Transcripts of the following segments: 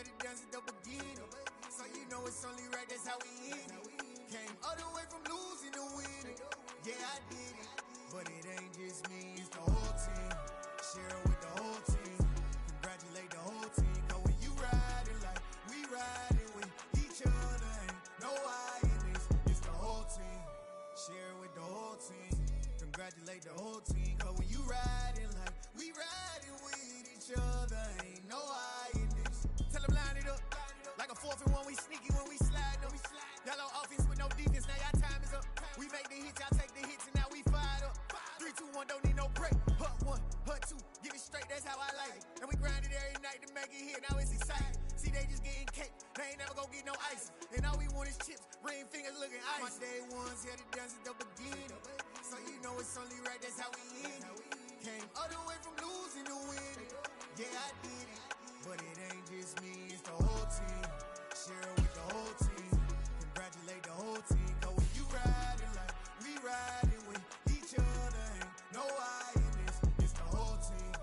had it done since the beginning. So you know it's only right, that's how we end it. Came all the way from losing to winning. Yeah, I did it, but it ain't just me, it's the whole team. Share it with the whole team. Congratulate the whole team. Cause when you riding like we riding with each other, ain't no I in this, it's the whole team. Share it with the whole team. Congratulate the whole team. Cause when you riding like we riding with each other, ain't no I in this. Tell them line it up. Like a 4th and 1, we sneaky when we slide them. Yellow offense with no defense, now y'all time is up. We make the hits, y'all take the hits, and now we fired up. 3, 2, 1, don't need no break. Hut 1, hut 2, give it straight, that's how I like it. And we grind it every night to make it hit, now it's exciting. See, they just getting cake, they ain't never gonna get no ice. And all we want is chips, ring fingers looking ice. My day ones had it done since the beginning. So you know it's only right, that's how we end it. Came all the way from losing to winning. Yeah, I did it, but it ain't just me, it's the whole team. Share it with the whole team. Congratulate the whole team. Cause when you riding like we riding with each other, ain't no I in this, it's the whole team.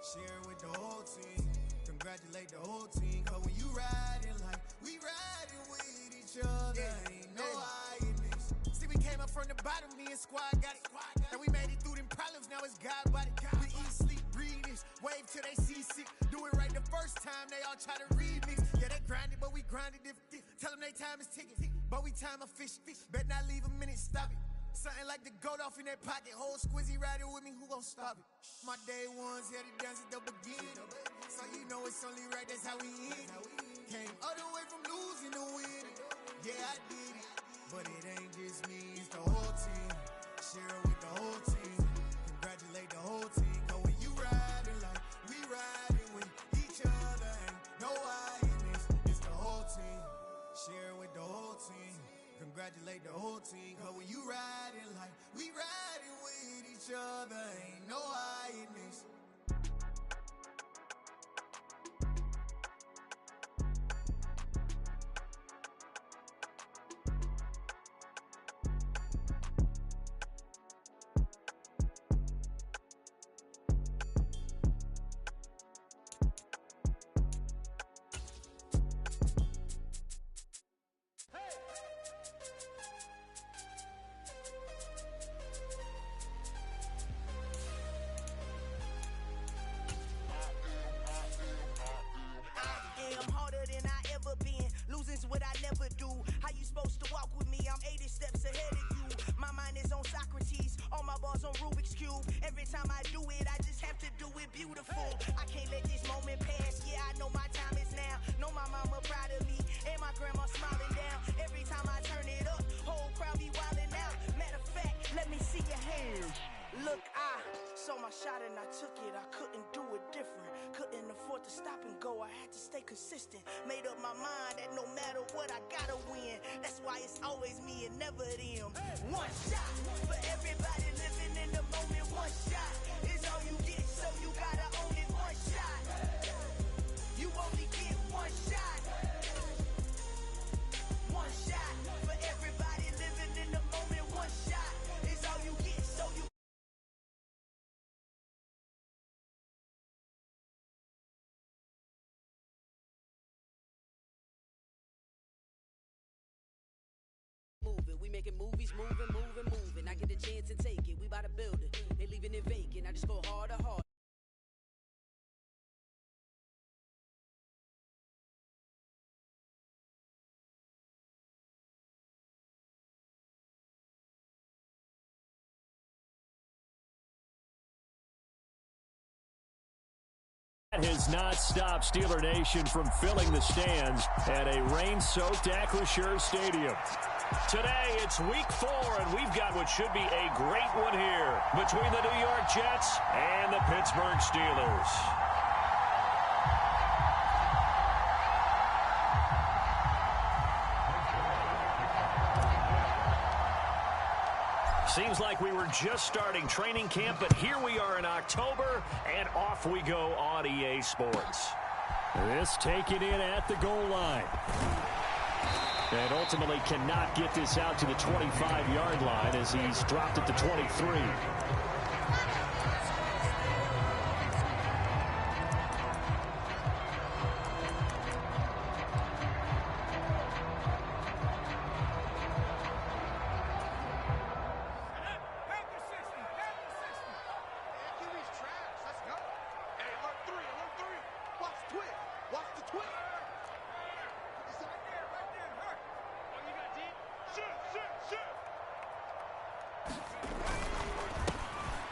Share it with the whole team. Congratulate the whole team. Cause when you riding like we riding with each other, ain't no I in this. See, we came up from the bottom, me and squad got it. And we made it through them problems, now it's God body. We eat, sleep, breathe this, wave till they seasick. Do it right the first time, they all try to remix. Yeah, they grinded, but we grinded different. Tell them they time is ticking, but we time a fish. Bet not leave a minute, stop it. Something like the goat off in their pocket. Whole squizzy riding with me, who gon' stop it? My day ones had it done since the beginning. So you know it's only right, that's how we end it. Came all the way from losing to winning. Yeah, I did it, but it ain't just me, it's the whole team. Share it with the whole team. Congratulate the whole team. Cause when you riding like we riding with each other, ain't no I in this, it's the whole team. Share it with the whole team. Congratulate the whole team. Cause when you riding like we riding with each other, ain't no I in this. What I never do. How you supposed to walk with me? I'm 80 steps ahead of you. My mind is on Socrates, all my bars on Rubik's Cube. Every time I do it, I just have to do it beautiful. I can't let this moment pass. Yeah, I know my time is now. Know my mama proud of me, and my grandma smiling down. Every time I turn it up, whole crowd be wilding out. Matter of fact, let me see your hands. Look, I saw my shot and I took it. I couldn't do it different. Couldn't afford to stop and go. I had to stay consistent. Made up my mind that no matter what, I gotta win. That's why it's always me and never them. One shot for everybody living in the moment. One shot is all you get, so you gotta own it. One shot. You only get one shot. One shot for everybody living in the moment. One shot is all you get, so you moving. We making movies, moving. I get a chance to take it. We bout to build it. They leaving it vacant. I just go harder. Has not stopped Steeler Nation from filling the stands at a rain-soaked Acrisure Stadium. Today, it's week 4, and we've got what should be a great one here between the New York Jets and the Pittsburgh Steelers. Seems like we were just starting training camp, but here we are in October, and off we go on EA Sports. This taken in at the goal line. And ultimately cannot get this out to the 25-yard line as he's dropped it to 23.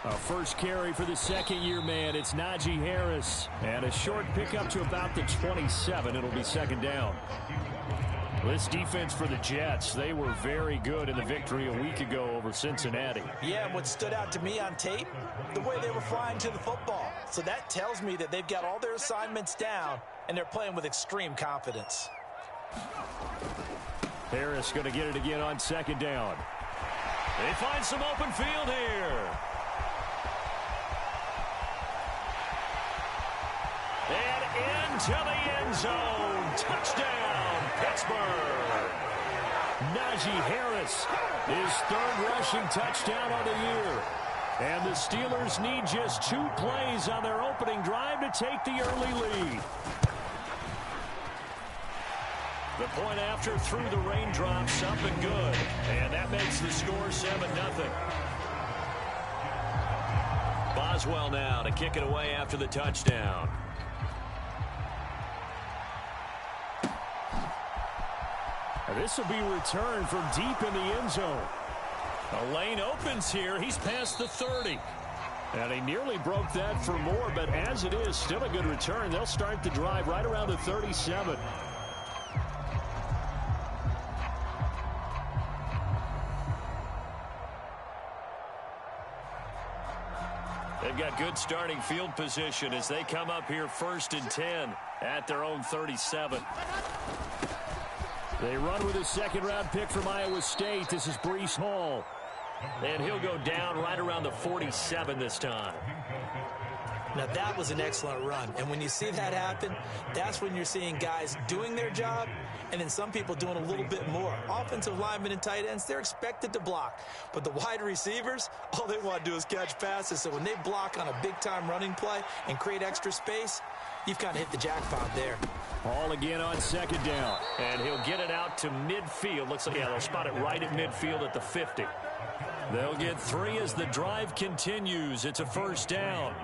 A first carry for the second-year man. It's Najee Harris. And a short pickup to about the 27. It'll be second down. This defense for the Jets, they were very good in the victory a week ago over Cincinnati. Yeah, and what stood out to me on tape, the way they were flying to the football. So that tells me that they've got all their assignments down, and they're playing with extreme confidence. Harris going to get it again on second down. They find some open field here. And into the end zone. Touchdown, Pittsburgh. Najee Harris, his third rushing touchdown on the year. And the Steelers need just 2 plays on their opening drive to take the early lead. The point after through the raindrops, up and good. And that makes the score 7-0. Boswell now to kick it away after the touchdown. This will be returned from deep in the end zone. A lane opens here. He's past the 30. And he nearly broke that for more, but as it is, still a good return. They'll start the drive right around the 37. They've got good starting field position as they come up here 1st and 10 at their own 37. They run with a second-round pick from Iowa State. This is Breece Hall. And he'll go down right around the 47 this time. Now, that was an excellent run. And when you see that happen, that's when you're seeing guys doing their job and then some people doing a little bit more. Offensive linemen and tight ends, they're expected to block. But the wide receivers, all they want to do is catch passes. So when they block on a big-time running play and create extra space, you've kind of hit the jackpot there. Hall again on second down. And he'll get it out to midfield. Looks like, yeah, they'll spot it right at midfield at the 50. They'll get 3 as the drive continues. It's a first down.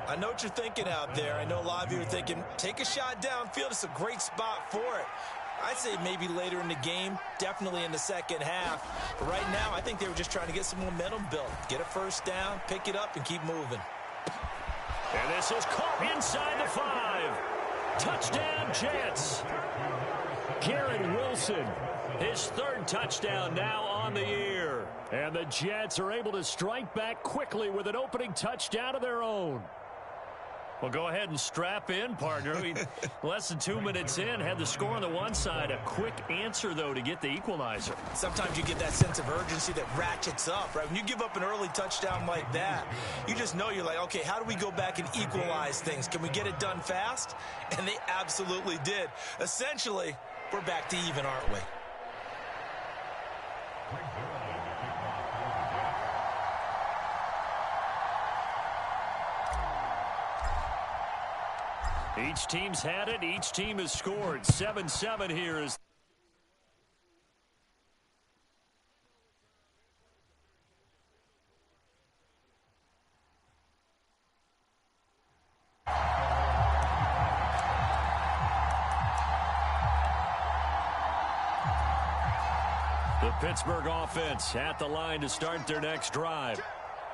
I know what you're thinking out there. I know a lot of you are thinking, take a shot downfield. It's a great spot for it. I'd say maybe later in the game, definitely in the second half. But right now, I think they were just trying to get some momentum built. Get a first down, pick it up, and keep moving. And this is caught inside the 5. Touchdown, Jets. Garrett Wilson, his 3rd touchdown now on the year. And the Jets are able to strike back quickly with an opening touchdown of their own. Well, go ahead and strap in, partner. I mean, less than 2 minutes in, had the score on the one side. A quick answer, though, to get the equalizer. Sometimes you get that sense of urgency that ratchets up, right? When you give up an early touchdown like that, you just know you're like, okay, how do we go back and equalize things? Can we get it done fast? And they absolutely did. Essentially, we're back to even, aren't we? Each team's had it. Each team has scored. 7-7 here is. The Pittsburgh offense at the line to start their next drive.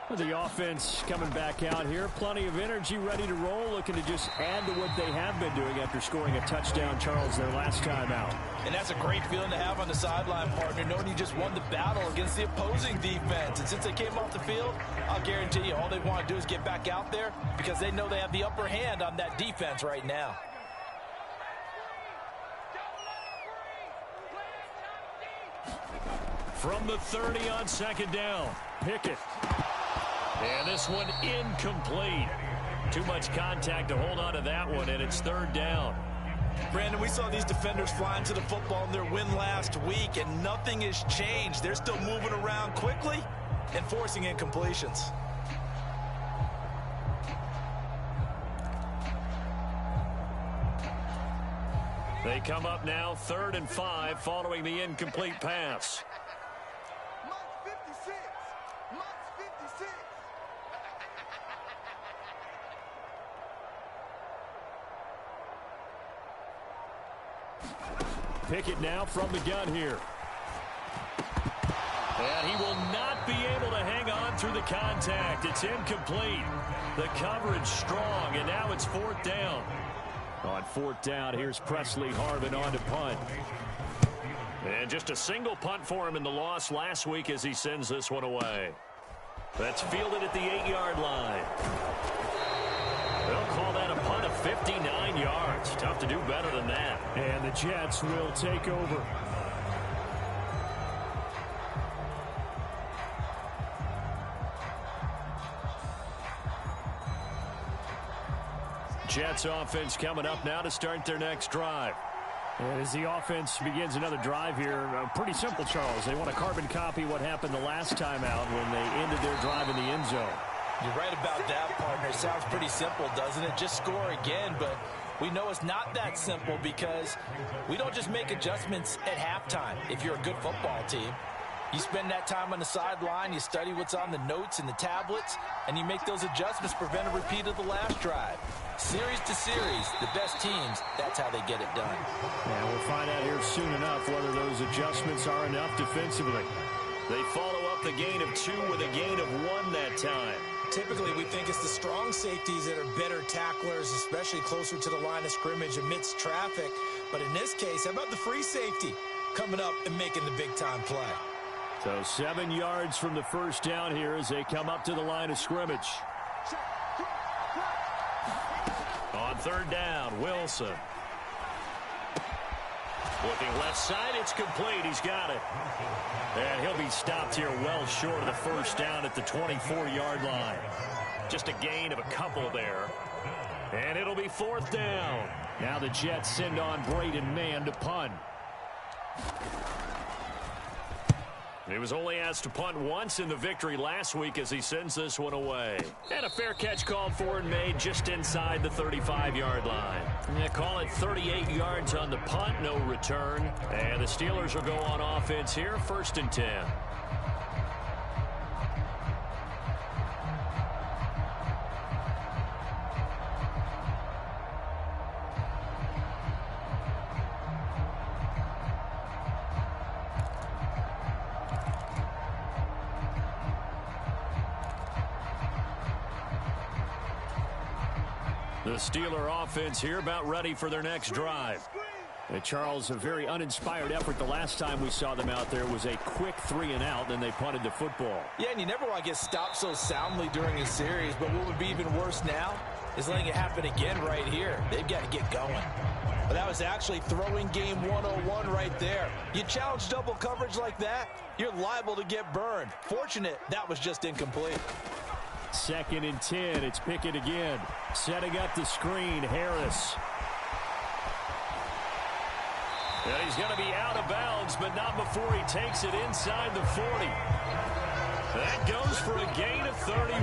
The offense coming back out here. Plenty of energy, ready to roll, looking to just add to what they have been doing after scoring a touchdown, Charles, their last time out. And that's a great feeling to have on the sideline, partner, knowing you just won the battle against the opposing defense. And since they came off the field, I'll guarantee you all they want to do is get back out there because they know they have the upper hand on that defense right now. From the 30 on second down, Pickett. And this one incomplete. Too much contact to hold on to that one, and it's 3rd down. Brandon, we saw these defenders flying to the football in their win last week, and nothing has changed. They're still moving around quickly and forcing incompletions. They come up now 3rd and 5 following the incomplete pass. Pickett now from the gun here. And he will not be able to hang on through the contact. It's incomplete. The coverage strong, and now it's fourth down. On fourth down, here's Presley Harvin on to punt. And just a single punt for him in the loss last week as he sends this one away. That's fielded at the 8-yard line. They'll call that a punt of 59 yards. Tough to do better than that. And the Jets will take over. Jets offense coming up now to start their next drive. And as the offense begins another drive here, pretty simple, Charles. They want to carbon copy what happened the last time out when they ended their drive in the end zone. You're right about that, partner. It sounds pretty simple, doesn't it? Just score again, but we know it's not that simple because we don't just make adjustments at halftime if you're a good football team. You spend that time on the sideline, you study what's on the notes and the tablets, and you make those adjustments to prevent a repeat of the last drive. Series to series, the best teams, that's how they get it done. And we'll find out here soon enough whether those adjustments are enough defensively. They follow up the gain of 2 with a gain of 1 that time. Typically, we think it's the strong safeties that are better tacklers, especially closer to the line of scrimmage amidst traffic. But in this case, how about the free safety coming up and making the big-time play? So 7 yards from the first down here as they come up to the line of scrimmage. On third down, Wilson. Looking left side, it's complete. He's got it. And he'll be stopped here well short of the first down at the 24-yard line. Just a gain of a couple there. And it'll be fourth down. Now the Jets send on Braden Mann to punt. He was only asked to punt once in the victory last week as he sends this one away. And a fair catch called for and made just inside the 35-yard line. They call it 38 yards on the punt, no return. And the Steelers will go on offense here, 1st and 10. The Steeler offense here about ready for their next drive. And Charles, a very uninspired effort. The last time we saw them out there was a quick 3-and-out, then they punted the football. Yeah, and you never want to get stopped so soundly during a series, but what would be even worse now is letting it happen again right here. They've got to get going. But that was actually throwing game 101 right there. You challenge double coverage like that, you're liable to get burned. Fortunate, that was just incomplete. 2nd and 10. It's Pickett again. Setting up the screen, Harris. And he's going to be out of bounds, but not before he takes it inside the 40. That goes for a gain of 31.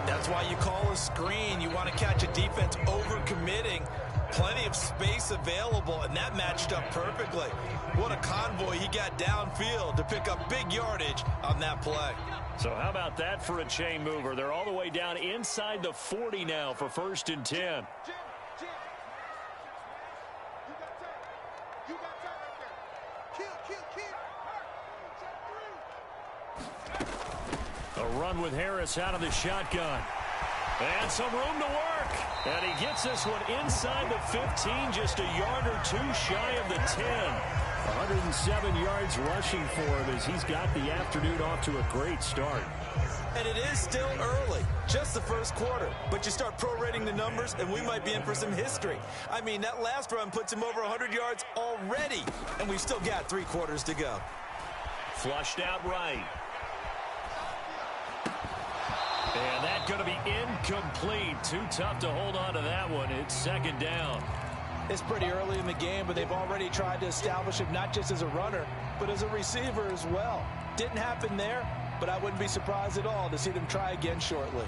That's why you call a screen. You want to catch a defense over-committing. Plenty of space available, and that matched up perfectly. What a convoy he got downfield to pick up big yardage on that play. So how about that for a chain mover? They're all the way down inside the 40 now for 1st and 10. A run with Harris out of the shotgun. And some room to work. And he gets this one inside the 15, just a yard or 2 shy of the 10. 107 yards rushing for him as he's got the afternoon off to a great start. And it is still early, just the first quarter. But you start prorating the numbers, and we might be in for some history. I mean, that last run puts him over 100 yards already, and we've still got 3 quarters to go. Flushed out right. And that's going to be incomplete. Too tough to hold on to that one. It's 2nd down. It's pretty early in the game, but they've already tried to establish him not just as a runner, but as a receiver as well. Didn't happen there, but I wouldn't be surprised at all to see them try again shortly.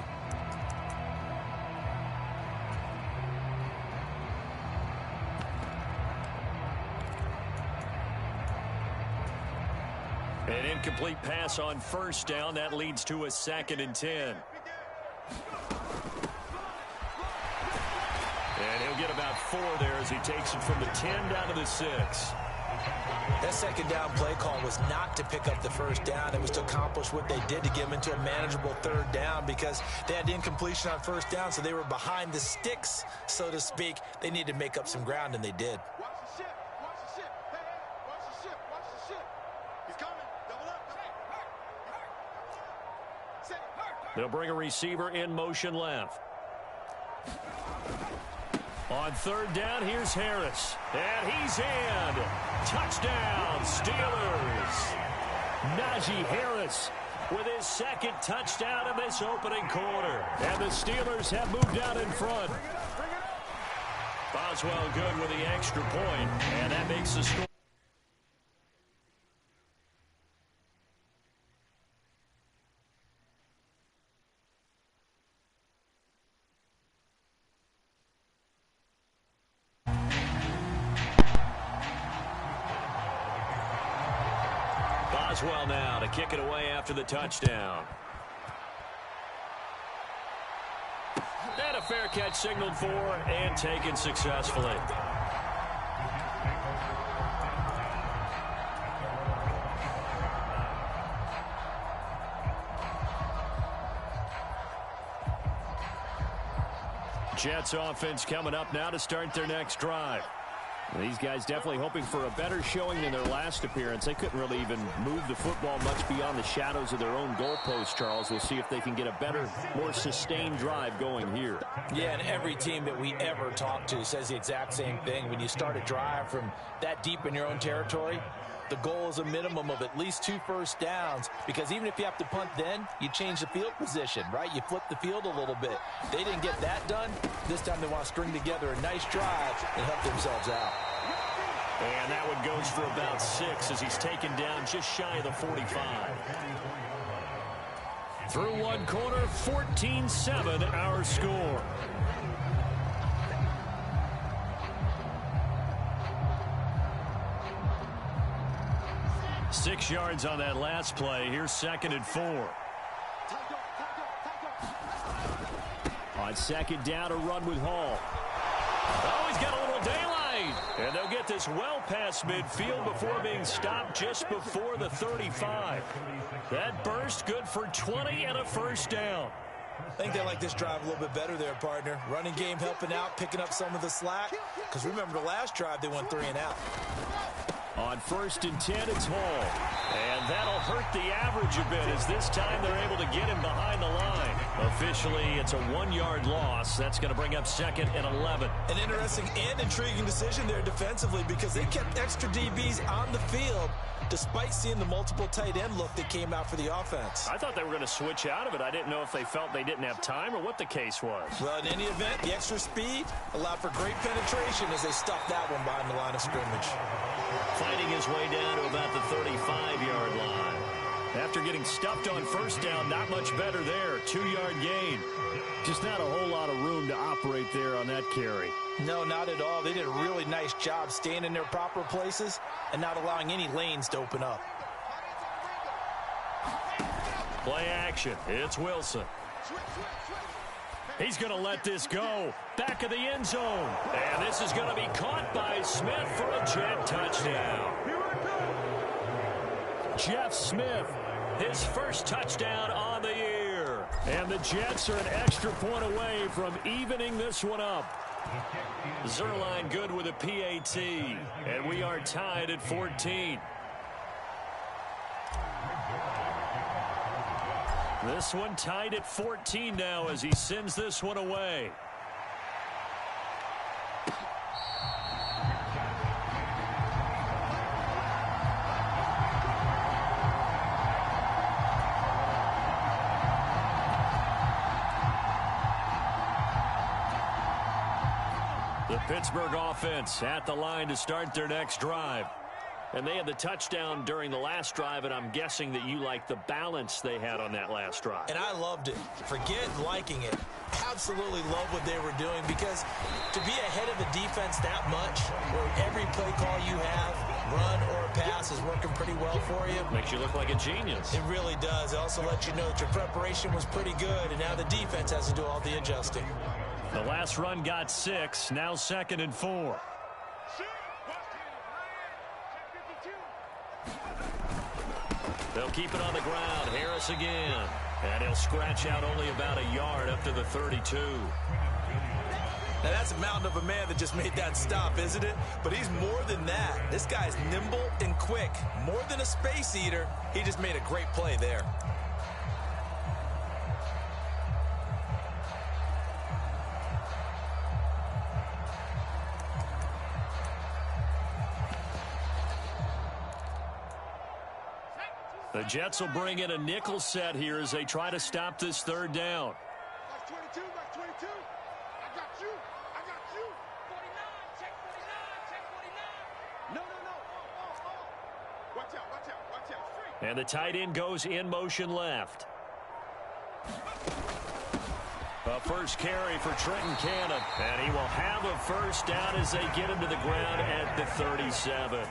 An incomplete pass on 1st down. That leads to a 2nd and 10. And he'll get about 4 there as he takes it from the 10 down to the 6. That second down play call was not to pick up the first down. It was to accomplish what they did to get them into a manageable third down because they had incompletion on first down, so they were behind the sticks, so to speak. They needed to make up some ground, and they did. Watch the ship. Watch the ship. Hey, watch the ship. Watch the ship. He's coming. Double up. They'll bring a receiver in motion left. On third down, here's Harris. And he's in. Touchdown, Steelers. Najee Harris with his second touchdown in this opening quarter. And the Steelers have moved out in front. Boswell good with the extra point, and that makes the score. Boswell now to kick it away after the touchdown. And a fair catch signaled for and taken successfully. Jets offense coming up now to start their next drive. These guys definitely hoping for a better showing than their last appearance. They couldn't really even move the football much beyond the shadows of their own goalpost, Charles. We'll see if they can get a better, more sustained drive going here. Yeah, and every team that we ever talk to says the exact same thing. When you start a drive from that deep in your own territory, the goal is a minimum of at least 2 first downs, because even if you have to punt then, you change the field position, right? You flip the field a little bit. They didn't get that done. This time they want to string together a nice drive and help themselves out. And that one goes for about 6 as he's taken down just shy of the 45. Through one quarter, 14-7 our score. Six yards on that last play. Here's 2nd and 4. On second down, a run with Hall. Oh, he's got a little daylight. And they'll get this well past midfield before being stopped just before the 35. That burst good for 20 and a first down. I think they like this drive a little bit better there, partner. Running game helping out, picking up some of the slack. Because remember, the last drive, they went 3 and out. On 1st and 10, it's Hall. And that'll hurt the average a bit as this time they're able to get him behind the line. Officially, it's a 1-yard loss. That's going to bring up 2nd and 11. An interesting and intriguing decision there defensively, because they kept extra DBs on the field despite seeing the multiple tight end look that came out for the offense. I thought they were going to switch out of it. I didn't know if they felt they didn't have time or what the case was. Well, in any event, the extra speed allowed for great penetration as they stuffed that one behind the line of scrimmage. Fighting his way down to about the 35-yard line. After getting stuffed on first down, not much better there. 2-yard gain. Just not a whole lot of room to operate there on that carry. No, not at all. They did a really nice job staying in their proper places and not allowing any lanes to open up. Play action. It's Wilson. He's going to let this go. Back of the end zone. And this is going to be caught by Smith for a Jet touchdown. Jeff Smith, his first touchdown on the year. And the Jets are an extra point away from evening this one up. Zerline good with a PAT. And we are tied at 14. This one tied at 14 now as he sends this one away. The Pittsburgh offense at the line to start their next drive. And they had the touchdown during the last drive, and I'm guessing that you like the balance they had on that last drive. And I loved it. Forget liking it. Absolutely love what they were doing, because to be ahead of the defense that much, where every play call you have, run or pass, is working pretty well for you. Makes you look like a genius. It really does. It also lets you know that your preparation was pretty good, and now the defense has to do all the adjusting. The last run got 6, now 2nd and 4. They'll keep it on the ground. Harris again. And he'll scratch out only about a yard up to the 32. Now, that's a mountain of a man that just made that stop, isn't it? But he's more than that. This guy's nimble and quick. More than a space eater, he just made a great play there. The Jets will bring in a nickel set here as they try to stop this third down. Box 22, box 22. I got you. I got you. 49, check 49, check 49. No. Watch out, watch out, watch out. Straight. And the tight end goes in motion left. A first carry for Trenton Cannon. And he will have a first down as they get him to the ground at the 37.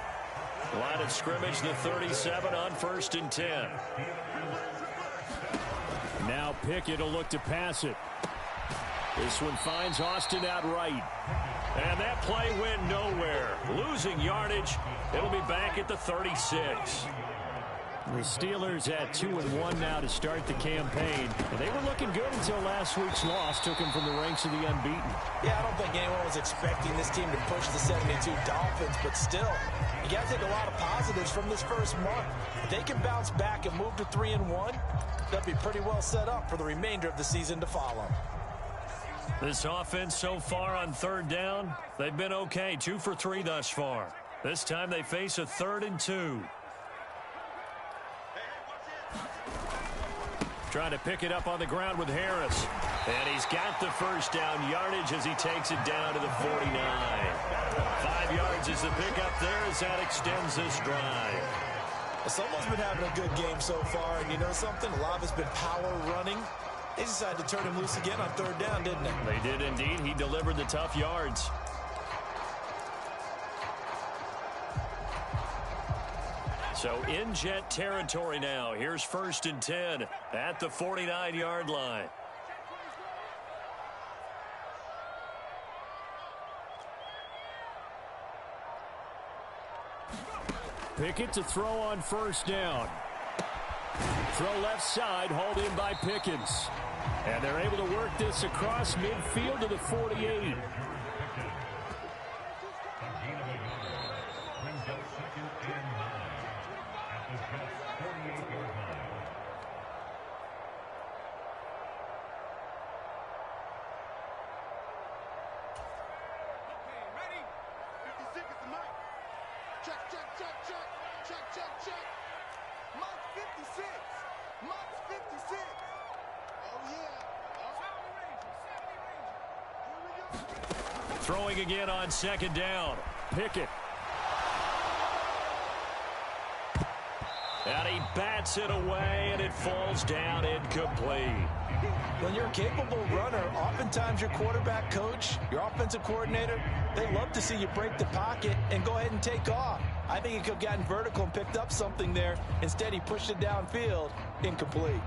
Line of scrimmage, the 37 on 1st and 10. Now Pickett will look to pass it. This one finds Austin outright. And that play went nowhere. Losing yardage. It'll be back at the 36. The Steelers at 2-1 now to start the campaign. And they were looking good until last week's loss took them from the ranks of the unbeaten. Yeah, I don't think anyone was expecting this team to push the 72 Dolphins, but still, you got to take a lot of positives from this first month. If they can bounce back and move to 3-1, they'll be pretty well set up for the remainder of the season to follow. This offense so far on third down, they've been okay. 2 for 3 thus far. This time they face a 3rd and 2. Trying to pick it up on the ground with Harris. And he's got the first down yardage as he takes it down to the 49. 5 yards is the pickup there as that extends this drive. Someone's been having a good game so far, and you know something? A lot of it's been power running. They decided to turn him loose again on 3rd down, didn't they? They did indeed. He delivered the tough yards. So in Jet territory now. Here's 1st and 10 at the 49-yard line. Pickett to throw on 1st down. Throw left side, hauled in by Pickens. And they're able to work this across midfield to the 48. Throwing again on 2nd down. Pickett. And he bats it away, and it falls down incomplete. When you're a capable runner, oftentimes your quarterback coach, your offensive coordinator, they love to see you break the pocket and go ahead and take off. I think he could have gotten vertical and picked up something there. Instead, he pushed it downfield. Incomplete.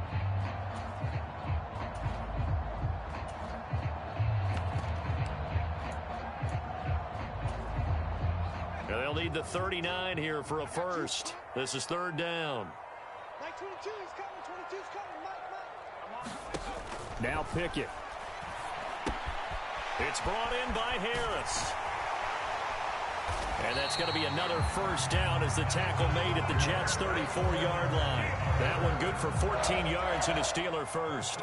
They'll need the 39 here for a first. This is 3rd down. Mike 22 is coming. 22 is coming. Mike. Now Pickett. It's brought in by Harris. And that's going to be another first down as the tackle made at the Jets' 34-yard line. That one good for 14 yards and a Steeler first.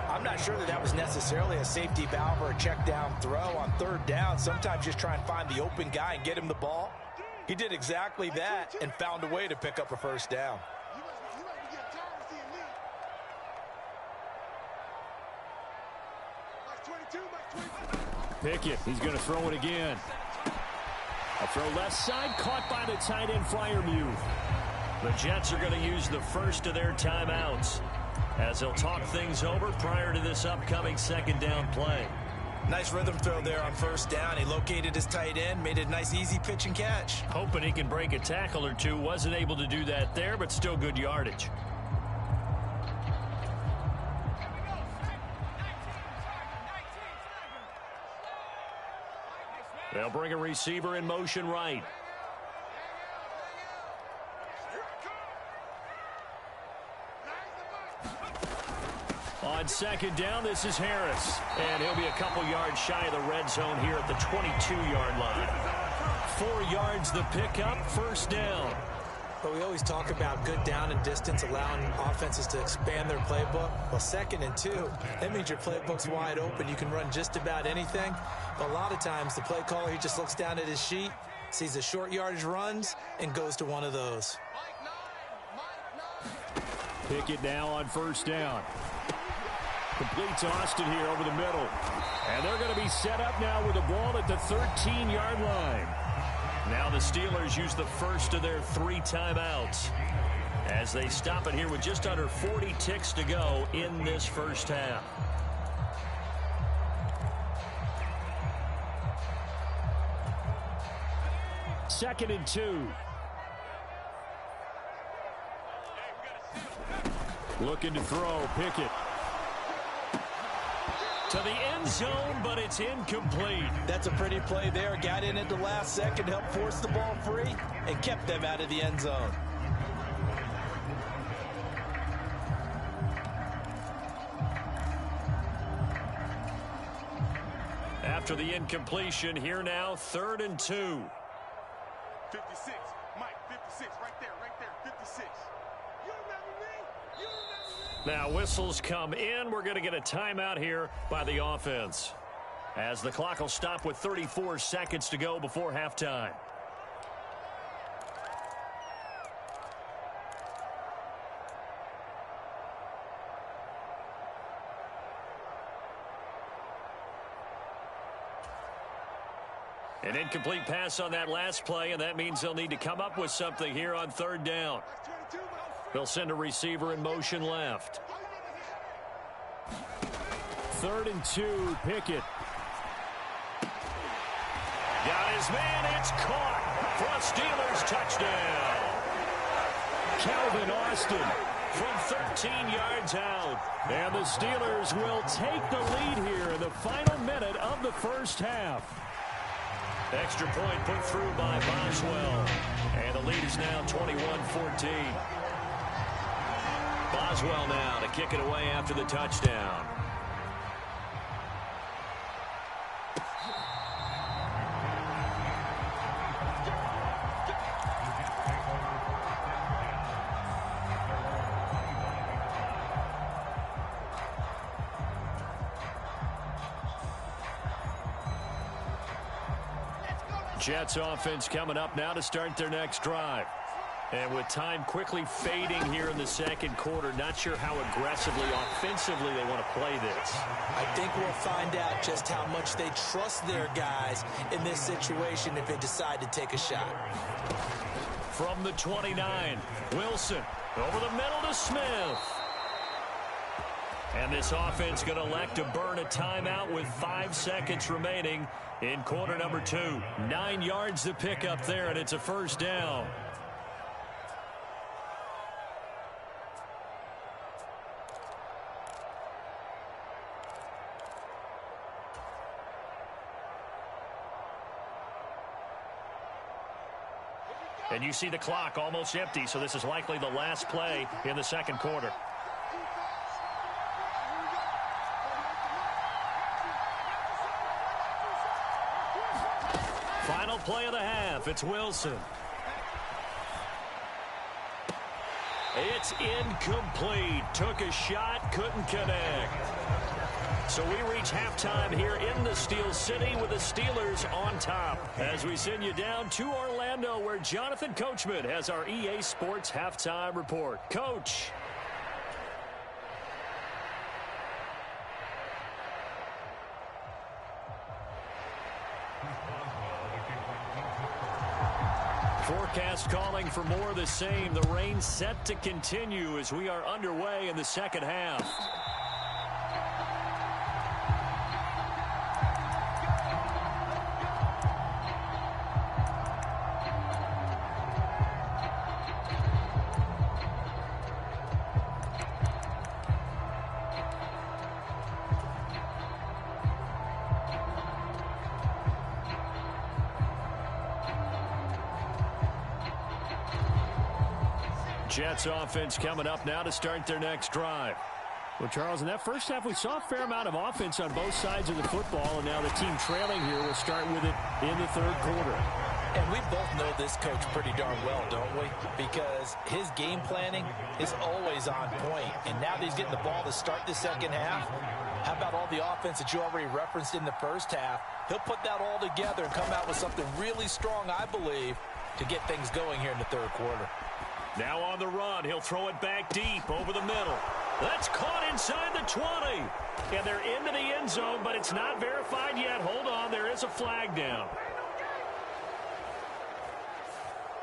I'm not sure that was necessarily a safety valve or a check down throw on 3rd down. Sometimes just try and find the open guy and get him the ball. He did exactly that and found a way to pick up a first down. Pickett, he's going to throw it again. A throw left side, caught by the tight end Freiermuth. The Jets are going to use the first of their timeouts as they'll talk things over prior to this upcoming 2nd down play. Nice rhythm throw there on 1st down. He located his tight end, made it a nice easy pitch and catch. Hoping he can break a tackle or two. Wasn't able to do that there, but still good yardage. They'll bring a receiver in motion right. On second down, this is Harris. And he'll be a couple yards shy of the red zone here at the 22-yard line. 4 yards the pickup, first down. But we always talk about good down and distance, allowing offenses to expand their playbook. Well, 2nd and 2, that means your playbook's wide open. You can run just about anything. But a lot of times, the play caller, he just looks down at his sheet, sees the short yardage runs, and goes to one of those. Pickett now on first down. Complete to Austin here over the middle. And they're going to be set up now with the ball at the 13-yard line. Now the Steelers use the first of their 3 timeouts as they stop it here with just under 40 ticks to go in this first half. Second and 2. Looking to throw, Pickett. To the end zone, but it's incomplete. That's a pretty play there. Got in at the last second, helped force the ball free, and kept them out of the end zone. After the incompletion, here now, 3rd and 2. 56, Mike, 56, right there, 56. You remember me? You remember me? Now whistles come in. We're going to get a timeout here by the offense, as the clock will stop with 34 seconds to go before halftime. An incomplete pass on that last play, and that means they'll need to come up with something here on 3rd down. They'll send a receiver in motion left. 3rd and 2, Pickett. Got his man, it's caught for a Steelers touchdown. Calvin Austin from 13 yards out. And the Steelers will take the lead here in the final minute of the first half. Extra point put through by Boswell. And the lead is now 21-14. Boswell now to kick it away after the touchdown. Jets offense coming up now to start their next drive. And with time quickly fading here in the second quarter, not sure how aggressively, offensively they want to play this. I think we'll find out just how much they trust their guys in this situation if they decide to take a shot. From the 29, Wilson over the middle to Smith. And this offense going to elect to burn a timeout with 5 seconds remaining in quarter number 2. 9 yards to pick up there, and it's a first down. And you see the clock almost empty, so this is likely the last play in the second quarter. Final play of the half. It's Wilson. It's incomplete. Took a shot, couldn't connect. So we reach halftime here in the Steel City with the Steelers on top. As we send you down to Orlando, where Jonathan Coachman has our EA Sports halftime report. Coach. Forecast calling for more of the same. The rain set to continue as we are underway in the second half. Jets offense coming up now to start their next drive. Well, Charles, in that first half, we saw a fair amount of offense on both sides of the football, and now the team trailing here will start with it in the third quarter. And we both know this coach pretty darn well, don't we? Because his game planning is always on point. And now that he's getting the ball to start the second half, how about all the offense that you already referenced in the first half? He'll put that all together and come out with something really strong, I believe, to get things going here in the third quarter. Now on the run, he'll throw it back deep over the middle. That's caught inside the 20. And they're into the end zone, but it's not verified yet. Hold on, there is a flag down.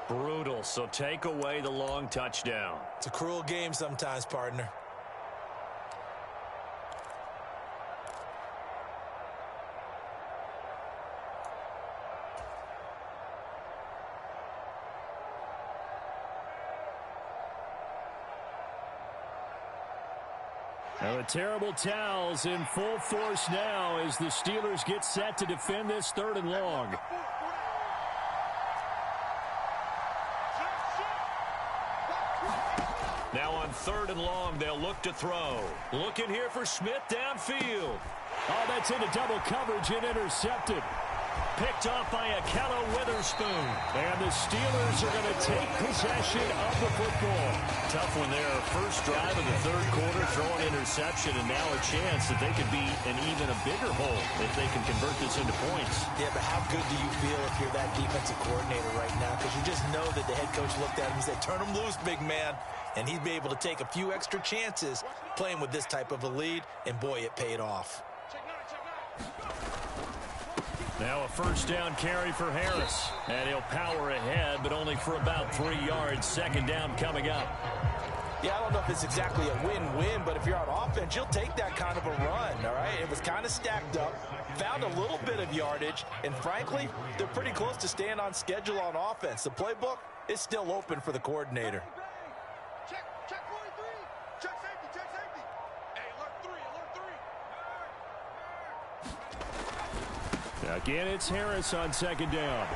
Brutal, so take away the long touchdown. It's a cruel game sometimes, partner. Now the terrible towels in full force now as the Steelers get set to defend this third and long. Now on third and long, they'll look to throw. Looking here for Smith downfield. Oh, that's into double coverage and intercepted. Picked off by Akello Witherspoon. And the Steelers are going to take possession of the football. Tough one there. First drive of the third quarter, throwing interception, and now a chance that they could be in even a bigger hole if they can convert this into points. Yeah, but how good do you feel if you're that defensive coordinator right now? Because you just know that the head coach looked at him and said, turn him loose, big man. And he'd be able to take a few extra chances playing with this type of a lead, and boy, it paid off. Now a first down carry for Harris. And he'll power ahead, but only for about 3 yards. Second down coming up. Yeah, I don't know if it's exactly a win-win, but if you're on offense, you'll take that kind of a run, all right? It was kind of stacked up, found a little bit of yardage, and frankly, they're pretty close to staying on schedule on offense. The playbook is still open for the coordinator. Check 43. Check safety. Hey, alert 3. Again, it's Harris on second down.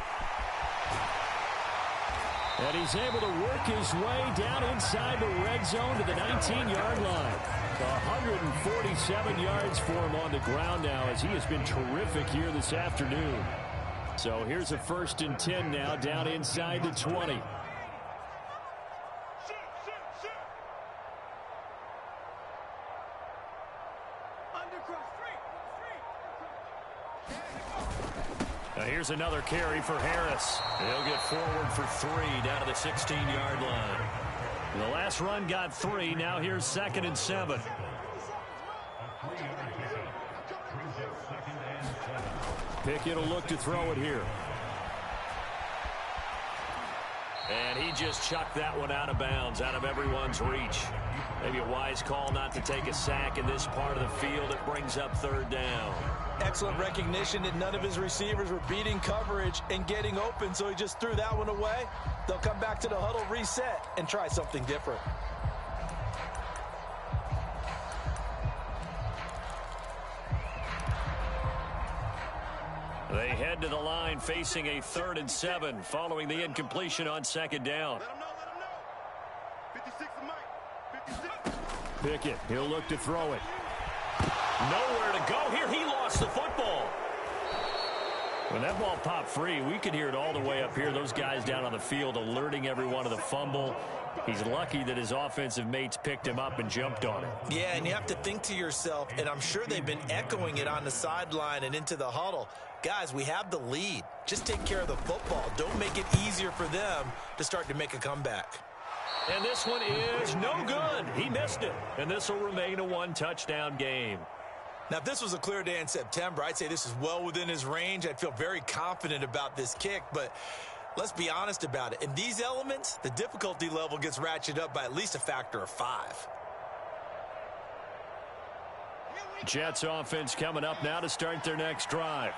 And he's able to work his way down inside the red zone to the 19-yard line. 147 yards for him on the ground now as he has been terrific here this afternoon. So here's a 1st and 10 now down inside the 20. Now here's another carry for Harris. He'll get forward for 3 down to the 16-yard line. The last run got 3. Now here's 2nd and 7. Pickett will look to throw it here. And he just chucked that one out of bounds, out of everyone's reach. Maybe a wise call not to take a sack in this part of the field. It brings up 3rd down. Excellent recognition that none of his receivers were beating coverage and getting open, so he just threw that one away. They'll come back to the huddle, reset, and try something different. They head to the line facing a 3rd and 7 following the incompletion on 2nd down. Let him know. 56 to Mike. 56. Pickett, he'll look to throw it. Nowhere to go here. He lost the football. When that ball popped free, we could hear it all the way up here. Those guys down on the field alerting everyone of the fumble. He's lucky that his offensive mates picked him up and jumped on it. Yeah, and you have to think to yourself, and I'm sure they've been echoing it on the sideline and into the huddle. Guys, we have the lead. Just take care of the football. Don't make it easier for them to start to make a comeback. And this one is no good. He missed it. And this will remain a 1-touchdown game. Now, if this was a clear day in September, I'd say this is well within his range. I'd feel very confident about this kick, but let's be honest about it. In these elements, the difficulty level gets ratcheted up by at least a factor of 5. Jets offense coming up now to start their next drive.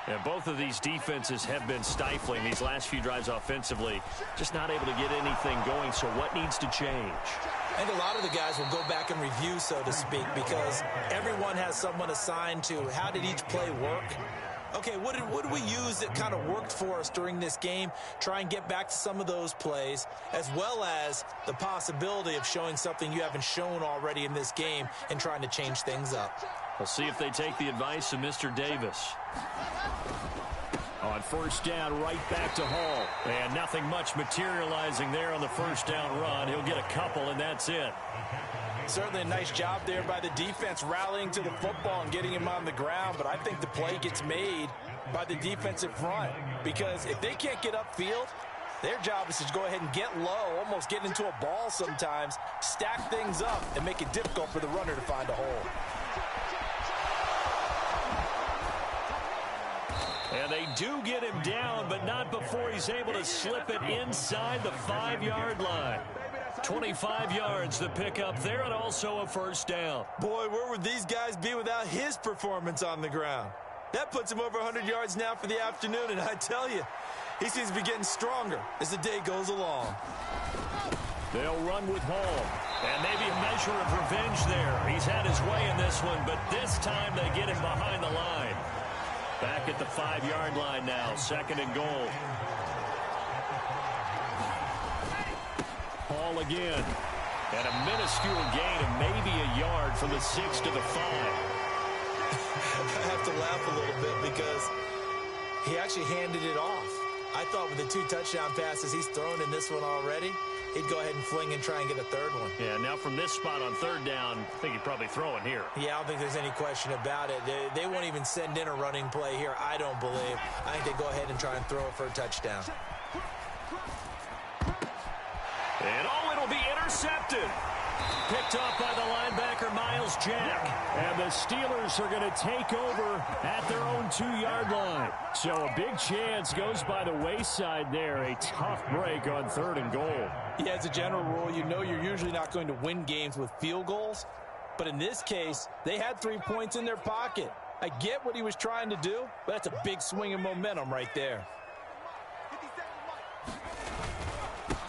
And both of these defenses have been stifling these last few drives offensively. Just not able to get anything going, so what needs to change? I think a lot of the guys will go back and review, so to speak, because everyone has someone assigned to how did each play work. Okay, what did we use that kind of worked for us during this game? Try and get back to some of those plays, as well as the possibility of showing something you haven't shown already in this game and trying to change things up. We'll see if they take the advice of Mr. Davis. On first down, right back to Hall. And nothing much materializing there on the first down run. He'll get a couple, and that's it. Certainly a nice job there by the defense rallying to the football and getting him on the ground, but I think the play gets made by the defensive front, because if they can't get upfield, their job is to go ahead and get low, almost get into a ball sometimes, stack things up, and make it difficult for the runner to find a hole. And they do get him down, but not before he's able to slip it inside the 5-yard line. 25 yards the pickup there, and also a first down. Boy, where would these guys be without his performance on the ground? That puts him over 100 yards now for the afternoon, and I tell you, he seems to be getting stronger as the day goes along. They'll run with Hall, and maybe a measure of revenge there. He's had his way in this one, but this time they get him behind the line. Back at the 5-yard line now, second and goal. Hall again. And a minuscule gain of maybe a yard from the 6 to the 5. I have to laugh a little bit because he actually handed it off. I thought with the 2 touchdown passes he's thrown in this one already, he'd go ahead and fling and try and get a third one. Yeah, now from this spot on third down, I think he'd probably throw it here. Yeah, I don't think there's any question about it. They won't even send in a running play here, I don't believe. I think they go ahead and try and throw it for a touchdown. And it'll be intercepted. Picked off by the linebacker, Miles Jack. And the Steelers are going to take over at their own 2-yard line. So a big chance goes by the wayside there. A tough break on third and goal. Yeah, as a general rule, you know you're usually not going to win games with field goals. But in this case, they had 3 points in their pocket. I get what he was trying to do, but that's a big swing of momentum right there.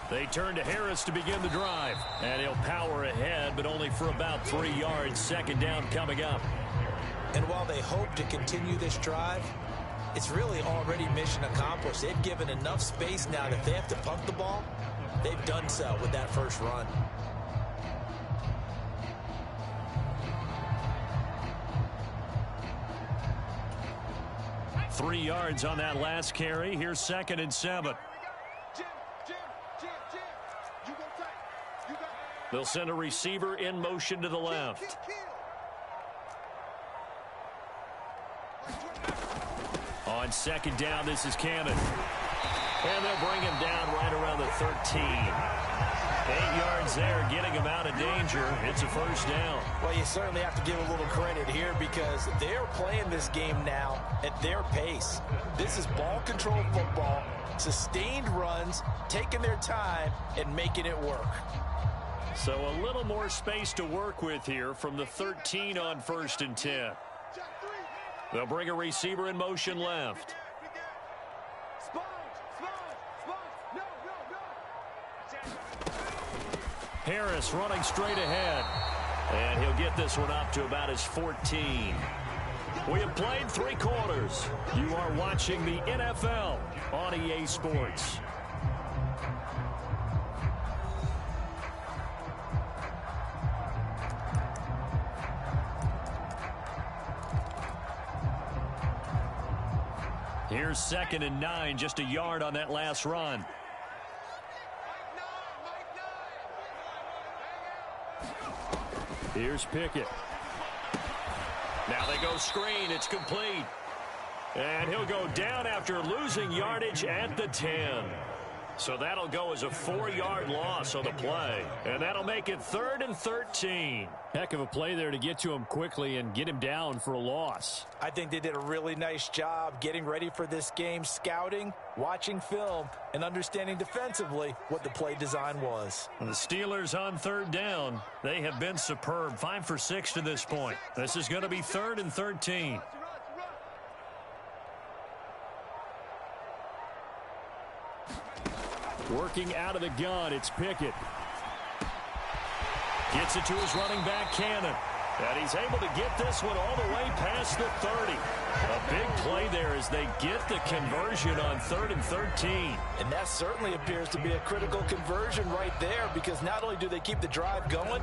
They turn to Harris to begin the drive. And he'll power ahead, but only for about 3 yards. Second down coming up. And while they hope to continue this drive, it's really already mission accomplished. They've given enough space now that if they have to punt the ball, they've done so with that first run. Three yards on that last carry. Here's second and 7. They'll send a receiver in motion to the left. On second down, this is Cannon. And they'll bring him down right around the 13. 8 yards there, getting him out of danger. It's a first down. Well, you certainly have to give a little credit here because they're playing this game now at their pace. This is ball control football, sustained runs, taking their time, and making it work. So a little more space to work with here from the 13 on first and 10. They'll bring a receiver in motion left. Harris running straight ahead. And he'll get this one up to about his 14. We have played 3 quarters. You are watching the NFL on EA Sports. Here's second and 9, just a yard on that last run. Here's Pickett. Now they go screen. It's complete. And he'll go down after losing yardage at the 10. So that'll go as a 4-yard loss on the play. And that'll make it 3rd and 13. Heck of a play there to get to him quickly and get him down for a loss. I think they did a really nice job getting ready for this game, scouting, watching film, and understanding defensively what the play design was. And the Steelers on third down, they have been superb. 5 for 6 to this point. This is going to be 3rd and 13. Working out of the gun, it's Pickett. Gets it to his running back, Cannon. And he's able to get this one all the way past the 30. A big play there as they get the conversion on 3rd and 13. And that certainly appears to be a critical conversion right there, because not only do they keep the drive going,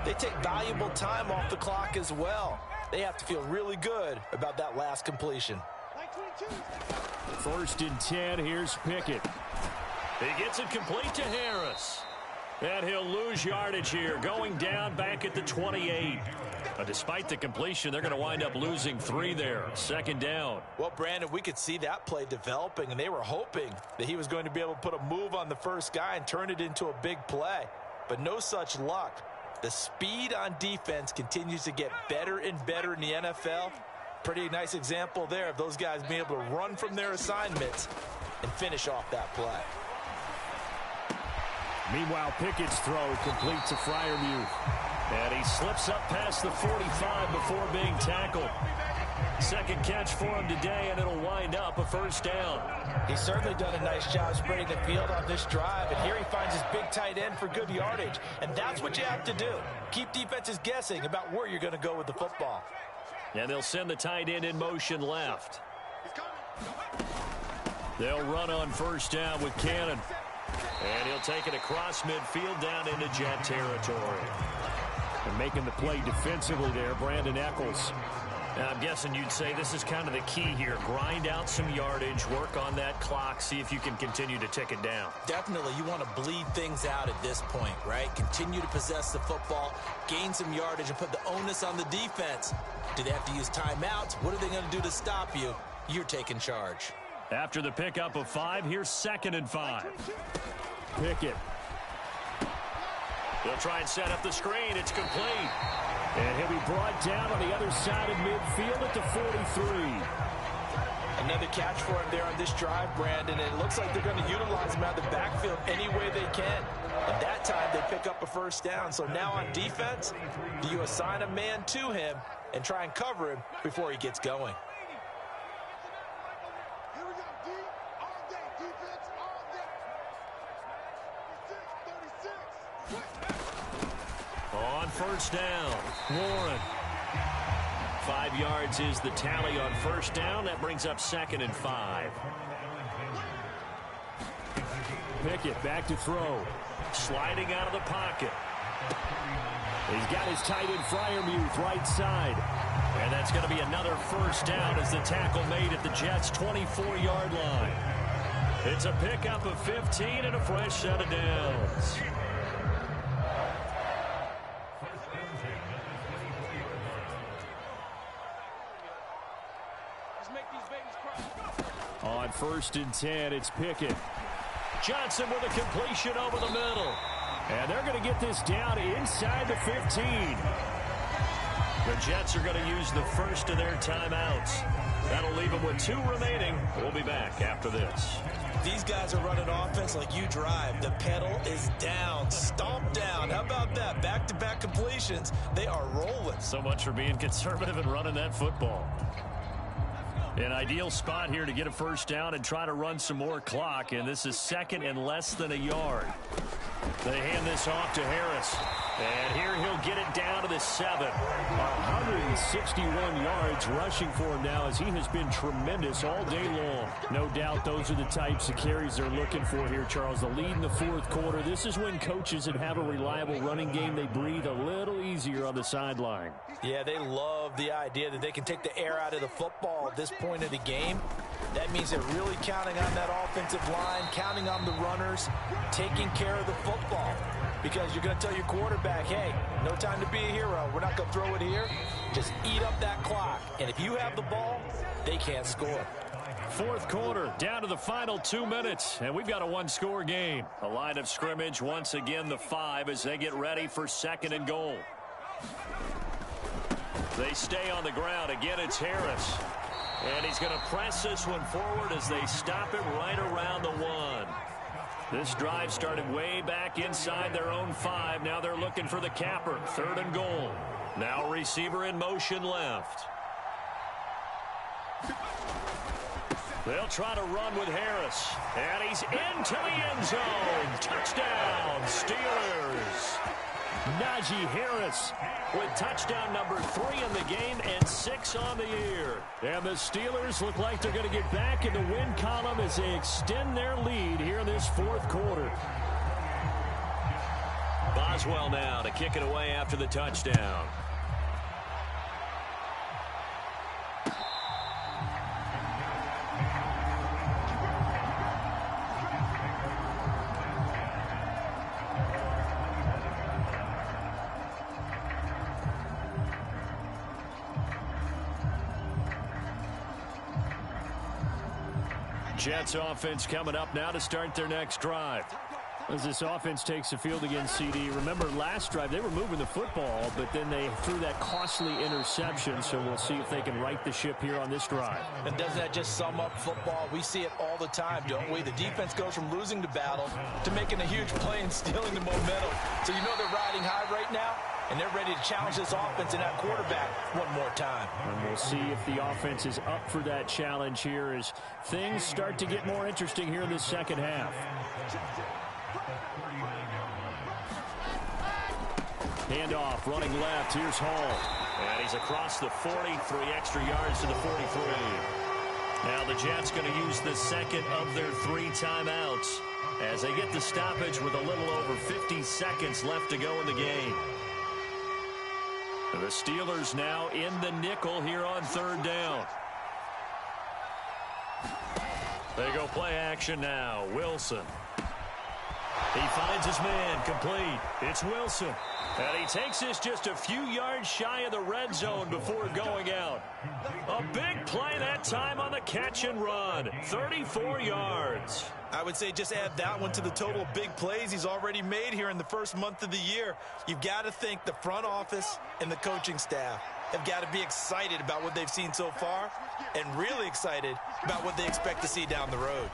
they take valuable time off the clock as well. They have to feel really good about that last completion. 1st and 10, here's Pickett. He gets it complete to Harris. And he'll lose yardage here, going down back at the 28. Despite the completion, they're going to wind up losing 3 there. 2nd down. Well, Brandon, we could see that play developing, and they were hoping that he was going to be able to put a move on the first guy and turn it into a big play. But no such luck. The speed on defense continues to get better and better in the NFL. Pretty nice example there of those guys being able to run from their assignments and finish off that play. Meanwhile, Pickett's throw complete to Freiermuth. And he slips up past the 45 before being tackled. 2nd catch for him today, and it'll wind up a 1st down. He's certainly done a nice job spreading the field on this drive, and here he finds his big tight end for good yardage. And that's what you have to do. Keep defenses guessing about where you're going to go with the football. And they'll send the tight end in motion left. They'll run on 1st down with Cannon. And he'll take it across midfield down into Jet territory. And making the play defensively there, Brandon Eccles. Now, I'm guessing you'd say this is kind of the key here. Grind out some yardage, work on that clock, see if you can continue to tick it down. Definitely, you want to bleed things out at this point, right? Continue to possess the football, gain some yardage, and put the onus on the defense. Do they have to use timeouts? What are they going to do to stop you? You're taking charge. After the pickup of 5, here's 2nd and 5. Pickett. They'll try and set up the screen. It's complete. And he'll be brought down on the other side of midfield at the 43. Another catch for him there on this drive, Brandon. And it looks like they're going to utilize him out of the backfield any way they can. And that time they pick up a 1st down. So now on defense, do you assign a man to him and try and cover him before he gets going? On 1st down, Warren. 5 yards is the tally on 1st down. That brings up 2nd and 5. Pickett back to throw. Sliding out of the pocket. He's got his tight end Freiermuth right side. And that's going to be another 1st down as the tackle made at the Jets' 24-yard line. It's a pickup of 15 and a fresh set of downs. On 1st and 10, it's Pickett. Johnson with a completion over the middle. And they're going to get this down inside the 15. The Jets are going to use the first of their timeouts. That'll leave them with 2 remaining. We'll be back after this. These guys are running offense like you drive. The pedal is down, stomped down. How about that? Back-to-back completions. They are rolling. So much for being conservative and running that football. An ideal spot here to get a 1st down and try to run some more clock. And this is 2nd and less than a yard. They hand this off to Harris. And here he'll get it down to the 7. 161 yards rushing for him now as he has been tremendous all day long. No doubt those are the types of carries they're looking for here, Charles. The lead in the 4th quarter. This is when coaches that have a reliable running game, they breathe a little easier on the sideline. Yeah, they love the idea that they can take the air out of the football at this point of the game. That means they're really counting on that offensive line, counting on the runners, taking care of the football. Because you're going to tell your quarterback, hey, no time to be a hero. We're not going to throw it here. Just eat up that clock. And if you have the ball, they can't score. 4th quarter, down to the final 2 minutes, and we've got a 1-score game. A line of scrimmage, once again the 5 as they get ready for 2nd and goal. They stay on the ground. Again, it's Harris. And he's going to press this one forward as they stop it right around the 1. This drive started way back inside their own 5. Now they're looking for the capper. 3rd and goal. Now receiver in motion left. They'll try to run with Harris. And he's into the end zone. Touchdown, Steelers. Najee Harris with touchdown number 3 in the game and 6 on the year. And the Steelers look like they're going to get back in the win column as they extend their lead here in this fourth quarter. Boswell now to kick it away after the touchdown. Jets offense coming up now to start their next drive. As this offense takes the field against CD, remember last drive they were moving the football, but then they threw that costly interception, so we'll see if they can right the ship here on this drive. And doesn't that just sum up football? We see it all the time, don't we? The defense goes from losing the battle to making a huge play and stealing the momentum. So you know they're riding high right now, and they're ready to challenge this offense and that quarterback one more time. And we'll see if the offense is up for that challenge here as things start to get more interesting here in the second half. Handoff, running left. Here's Hall. And he's across the 40, 3 extra yards to the 43. Now the Jets going to use the second of their 3 timeouts as they get the stoppage with a little over 50 seconds left to go in the game. The Steelers now in the nickel here on 3rd down. They go play action now. Wilson. He finds his man, complete. It's Wilson. And he takes this just a few yards shy of the red zone before going out. A big play that time on the catch and run. 34 yards. I would say just add that one to the total of big plays he's already made here in the first month of the year. You've got to think the front office and the coaching staff have got to be excited about what they've seen so far and really excited about what they expect to see down the road.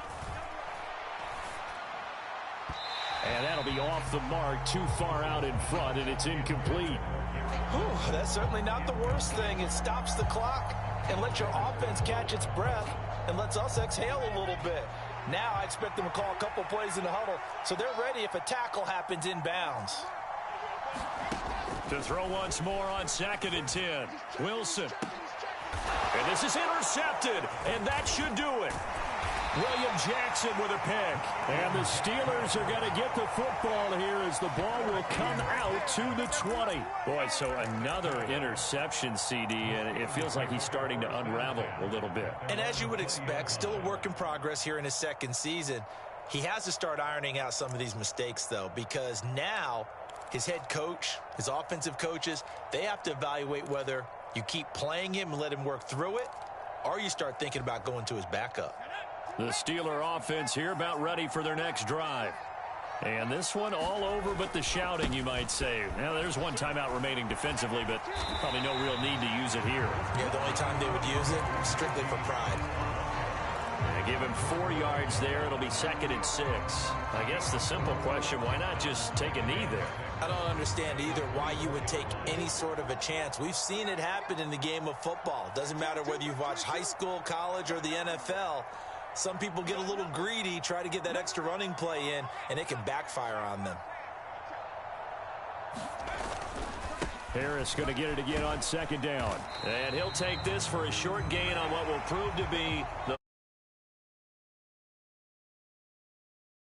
And that'll be off the mark, too far out in front, and it's incomplete. Whew, that's certainly not the worst thing. It stops the clock and lets your offense catch its breath and lets us exhale a little bit. Now I expect them to call a couple plays in the huddle, so they're ready if a tackle happens inbounds. To throw once more on 2nd and 10. Wilson. And this is intercepted, and that should do it. William Jackson with a pick. And the Steelers are going to get the football here as the ball will come out to the 20. Boy, so another interception, CD, and it feels like he's starting to unravel a little bit. And as you would expect, still a work in progress here in his 2nd season. He has to start ironing out some of these mistakes, though, because now his head coach, his offensive coaches, they have to evaluate whether you keep playing him and let him work through it, or you start thinking about going to his backup. The Steeler offense here about ready for their next drive. And this one all over but the shouting, you might say. Now, there's one timeout remaining defensively, but probably no real need to use it here. Yeah, the only time they would use it, strictly for pride. They give him 4 yards there. It'll be 2nd and 6. I guess the simple question, why not just take a knee there? I don't understand either why you would take any sort of a chance. We've seen it happen in the game of football. Doesn't matter whether you've watched high school, college, or the NFL. Some people get a little greedy, try to get that extra running play in, and it can backfire on them. Harris going to get it again on 2nd down. And he'll take this for a short gain on what will prove to be the